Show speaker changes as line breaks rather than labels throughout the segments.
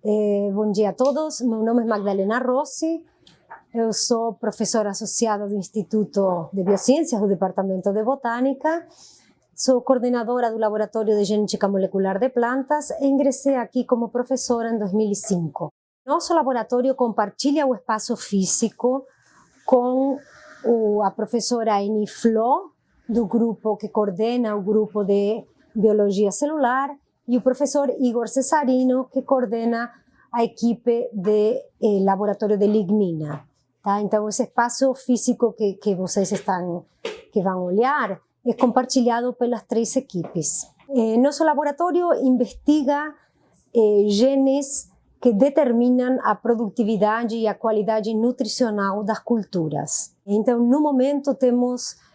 Bom dia a todos, meu nome é Magdalena Rossi, eu sou professora associada do Instituto de Biociências do Departamento de Botânica, sou coordenadora do Laboratório de Genética Molecular de Plantas e ingressei aqui como professora em 2005. Nosso laboratório compartilha o espaço físico com a professora Eni Fló, do grupo que coordena o grupo de Biologia Celular, e o professor Igor Cesarino, que coordena a equipe de laboratório de lignina. Tá? Então, esse espaço físico que vocês que vão olhar é compartilhado pelas três equipes. Nosso laboratório investiga genes que determinam a produtividade e a qualidade nutricional das culturas. Então, no momento, temos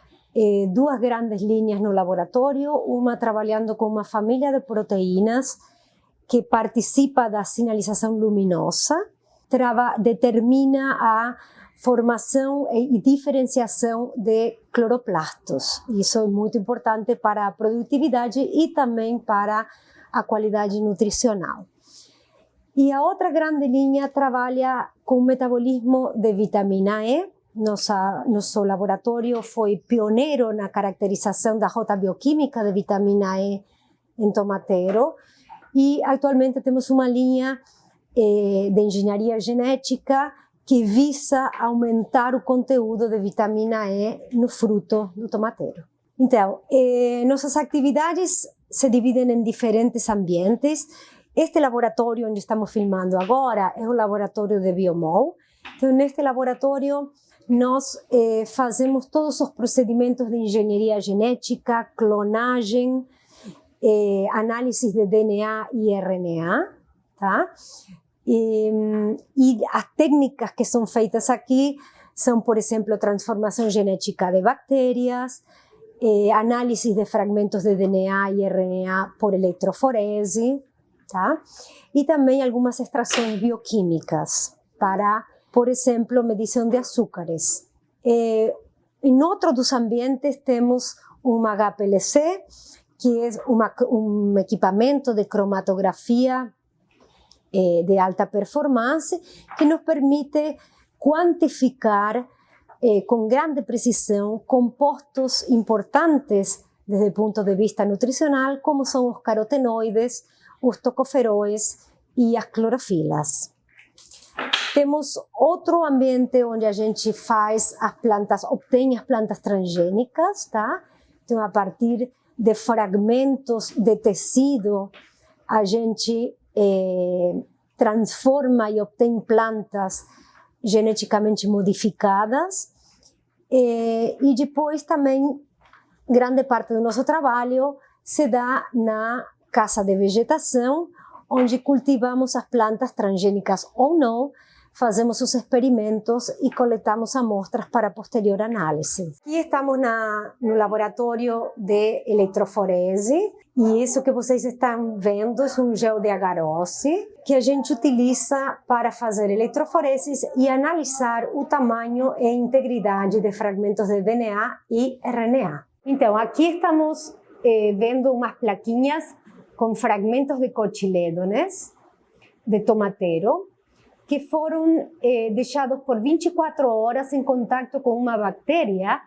duas grandes linhas no laboratório, uma trabalhando com uma família de proteínas que participa da sinalização luminosa, determina a formação e diferenciação de cloroplastos. Isso é muito importante para a produtividade e também para a qualidade nutricional. E a outra grande linha trabalha com o metabolismo de vitamina E. Nosso laboratório foi pioneiro na caracterização da rota bioquímica de vitamina E em tomateiro e atualmente temos uma linha de engenharia genética que visa aumentar o conteúdo de vitamina E no fruto do tomateiro. Então, nossas atividades se dividem em diferentes ambientes. Este laboratório onde estamos filmando agora é o laboratório de Biomol. Então, neste laboratório, nós fazemos todos os procedimentos de engenharia genética, clonagem, análise de DNA e RNA, tá? E as técnicas que são feitas aqui são, por exemplo, transformação genética de bactérias, análise de fragmentos de DNA e RNA por eletroforese, tá? E também algumas extrações bioquímicas para, por exemplo, medição de açúcares. Em outro dos ambientes temos uma HPLC, que é um equipamento de cromatografia de alta performance, que nos permite quantificar com grande precisão compostos importantes desde o ponto de vista nutricional, como são os carotenoides, os tocoferóis e as clorofilas. Temos outro ambiente onde a gente faz as plantas, obtém as plantas transgênicas, tá? Então, a partir de fragmentos de tecido, a gente transforma e obtém plantas geneticamente modificadas. E depois também, grande parte do nosso trabalho se dá na casa de vegetação, onde cultivamos as plantas transgênicas ou não, fazemos os experimentos e coletamos amostras para posterior análise. Aqui estamos no laboratório de eletroforese e isso que vocês estão vendo é um gel de agarose que a gente utiliza para fazer eletroforeses e analisar o tamanho e integridade de fragmentos de DNA e RNA. Então, aqui estamos vendo umas plaquinhas com fragmentos de cotilédones de tomateiro, que foram deixados por 24 horas em contato com uma bactéria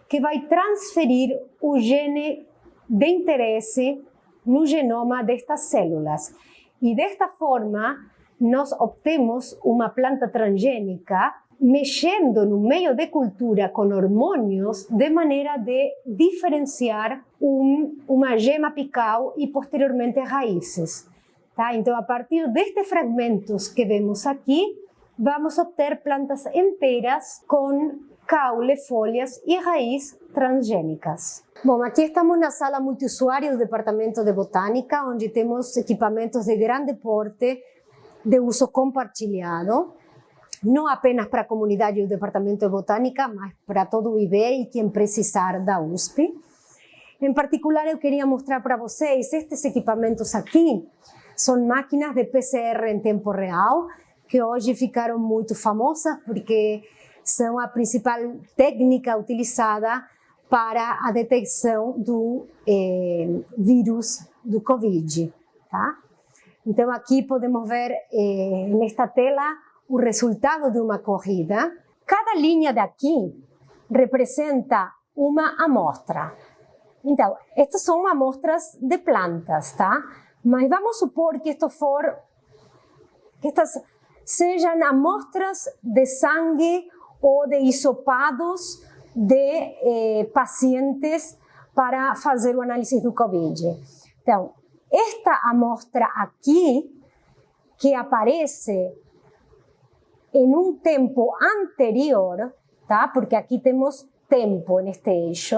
que vai transferir o gene de interesse no genoma destas células. E desta forma, nós obtemos uma planta transgênica mexendo no meio de cultura com hormônios de maneira de diferenciar uma gema apical e posteriormente raízes. Tá? Então, a partir destes fragmentos que vemos aqui, vamos obter plantas inteiras com caule, folhas e raiz transgênicas. Bom, aqui estamos na sala multiusuário do Departamento de Botânica, onde temos equipamentos de grande porte de uso compartilhado, não apenas para a comunidade do Departamento de Botânica, mas para todo o IB e quem precisar da USP. Em particular, eu queria mostrar para vocês estes equipamentos aqui. São máquinas de PCR em tempo real, que hoje ficaram muito famosas porque são a principal técnica utilizada para a detecção do vírus do Covid. Tá? Então aqui podemos ver nesta tela o resultado de uma corrida. Cada linha daqui representa uma amostra. Então, estas são amostras de plantas, tá? Mas vamos supor que estas sejam amostras de sangue ou de hisopados de pacientes para fazer o análise do Covid. Então, esta amostra aqui, que aparece em um tempo anterior, tá? Porque aqui temos tempo neste eixo.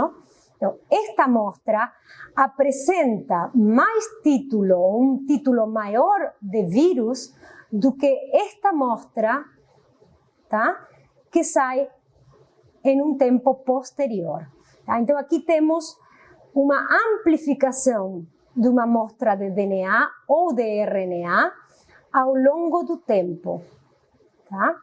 Então, esta amostra apresenta mais título, um título maior de vírus do que esta amostra, tá? Que sai em um tempo posterior. Tá? Então, aqui temos uma amplificação de uma amostra de DNA ou de RNA ao longo do tempo. Tá?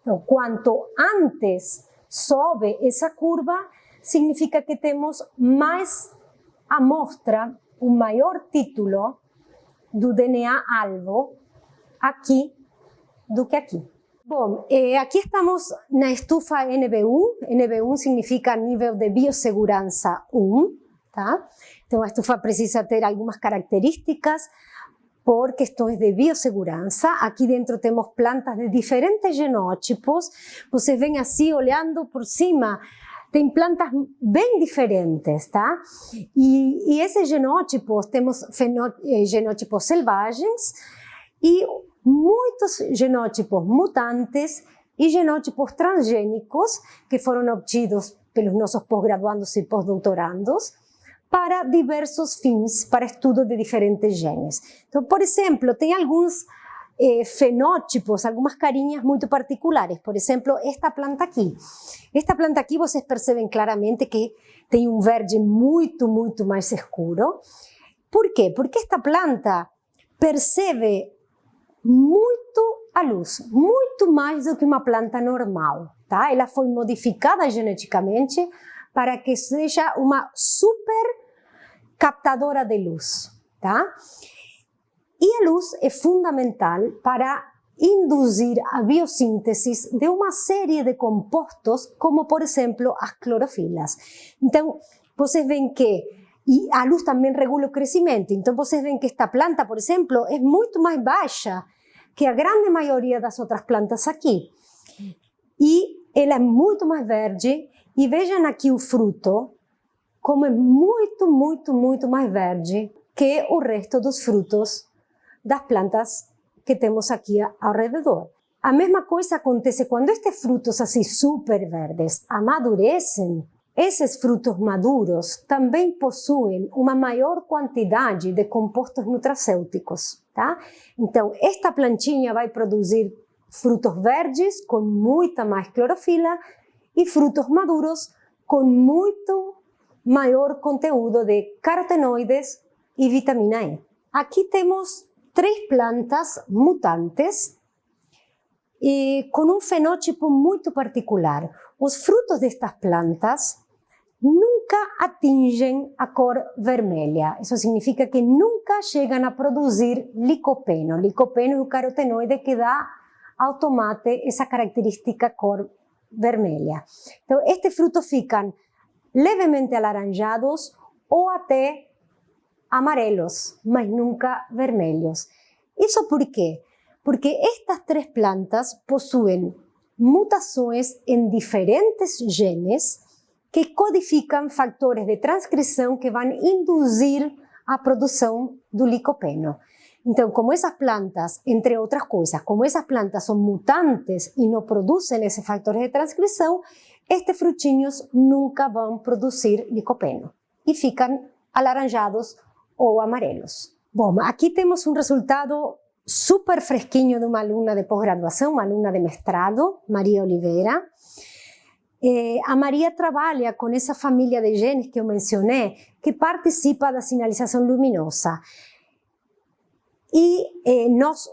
Então, quanto antes sobe essa curva, significa que temos mais amostra, um maior título do DNA-alvo aqui do que aqui. Bom, aqui estamos na estufa NB1. NB1 significa nível de biossegurança 1. Tá? Então, a estufa precisa ter algumas características por questões de biossegurança. Aqui dentro temos plantas de diferentes genótipos. Vocês veem assim, olhando por cima, tem plantas bem diferentes, tá? E esses genótipos, temos genótipos selvagens e muitos genótipos mutantes e genótipos transgênicos que foram obtidos pelos nossos pós-graduandos e pós-doutorandos para diversos fins, para estudo de diferentes genes. Então, por exemplo, tem alguns fenótipos, algumas carinhas muito particulares. Por exemplo, esta planta aqui. Esta planta aqui, vocês percebem claramente que tem um verde muito, muito mais escuro. Por quê? Porque esta planta percebe muito a luz, muito mais do que uma planta normal, tá? Ela foi modificada geneticamente para que seja uma super captadora de luz, tá? E a luz é fundamental para induzir a biossíntese de uma série de compostos, como por exemplo as clorofilas. Então, vocês veem que a luz também regula o crescimento. Então, vocês veem que esta planta, por exemplo, é muito mais baixa que a grande maioria das outras plantas aqui. E ela é muito mais verde. E vejam aqui o fruto, como é muito, muito, muito mais verde que o resto dos frutos das plantas que temos aqui ao redor. A mesma coisa acontece quando estes frutos assim super verdes amadurecem. Esses frutos maduros também possuem uma maior quantidade de compostos nutracêuticos, tá? Então, esta plantinha vai produzir frutos verdes com muita mais clorofila e frutos maduros com muito maior conteúdo de carotenoides e vitamina E. Aqui temos 3 plantas mutantes e com um fenótipo muito particular. Os frutos destas plantas nunca atingem a cor vermelha. Isso significa que nunca chegam a produzir licopeno. Licopeno é o carotenoide que dá ao tomate essa característica cor vermelha. Então, estes frutos ficam levemente alaranjados ou até amarelos, mas nunca vermelhos. Isso por quê? Porque estas 3 plantas possuem mutações em diferentes genes que codificam fatores de transcrição que vão induzir a produção do licopeno. Então, como essas plantas, entre outras coisas, como essas plantas são mutantes e não produzem esses fatores de transcrição, estes frutinhos nunca vão produzir licopeno e ficam alaranjados ou amarelos. Bom, aqui temos um resultado super fresquinho de uma aluna de pós-graduação, uma aluna de mestrado, Maria Oliveira. A Maria trabalha com essa família de genes que eu mencionei, que participa da sinalização luminosa. E nós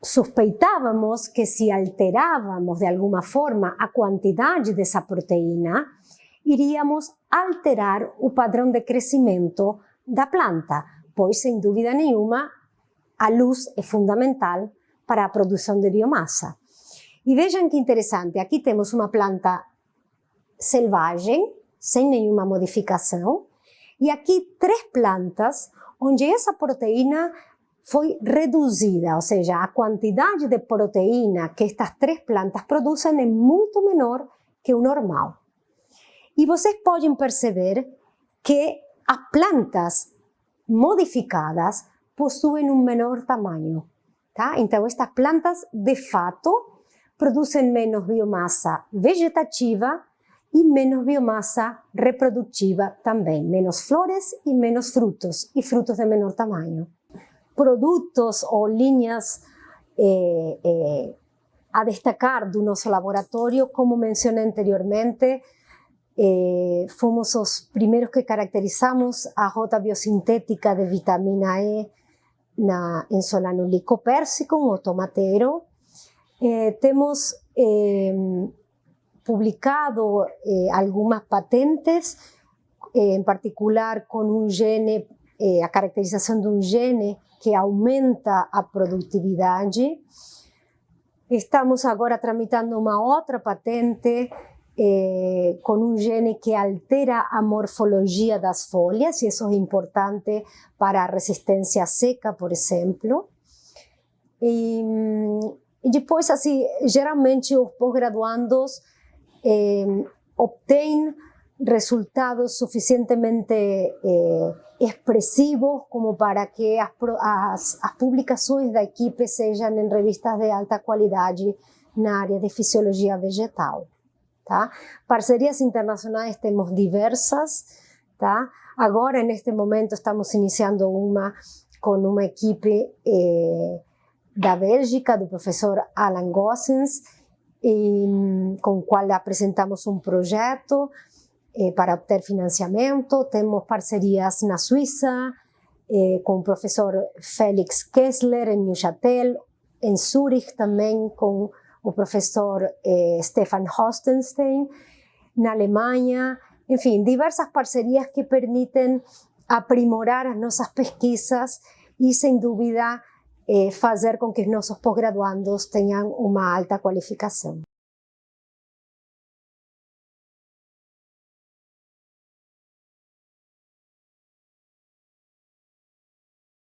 suspeitávamos que se alterávamos de alguma forma a quantidade dessa proteína, iríamos alterar o padrão de crescimento da planta, pois sem dúvida nenhuma a luz é fundamental para a produção de biomassa. E vejam que interessante, aqui temos uma planta selvagem, sem nenhuma modificação, e aqui 3 plantas onde essa proteína foi reduzida, ou seja, a quantidade de proteína que estas 3 plantas produzem é muito menor que o normal. E vocês podem perceber que as plantas modificadas possuem um menor tamanho, tá? Então, estas plantas, de fato, produzem menos biomassa vegetativa e menos biomassa reprodutiva também, menos flores e menos frutos, e frutos de menor tamanho. Produtos ou linhas a destacar do nosso laboratório, como mencionei anteriormente, fomos os primeiros que caracterizamos a rota biosintética de vitamina E em Solanum lycopersicum, o tomateiro. Temos publicado algumas patentes, em particular com um gene, a caracterização de um gene que aumenta a produtividade. Estamos agora tramitando uma outra patente com um gene que altera a morfologia das folhas, e isso é importante para a resistência seca, por exemplo. E depois, assim, geralmente os pós-graduandos obtêm resultados suficientemente expressivos como para que as publicações da equipe sejam em revistas de alta qualidade na área de fisiologia vegetal. Tá? Parcerias internacionais temos diversas, tá? Agora, neste momento, estamos iniciando uma com uma equipe da Bélgica, do professor Alan Goossens, com o qual apresentamos um projeto para obter financiamento. Temos parcerias na Suíça, com o professor Felix Kessler, em Neuchâtel, em Zurich também, com o professor Stefan Hostenstein, na Alemanha. Enfim, diversas parcerias que permitem aprimorar as nossas pesquisas e, sem dúvida, fazer com que os nossos pós-graduandos tenham uma alta qualificação.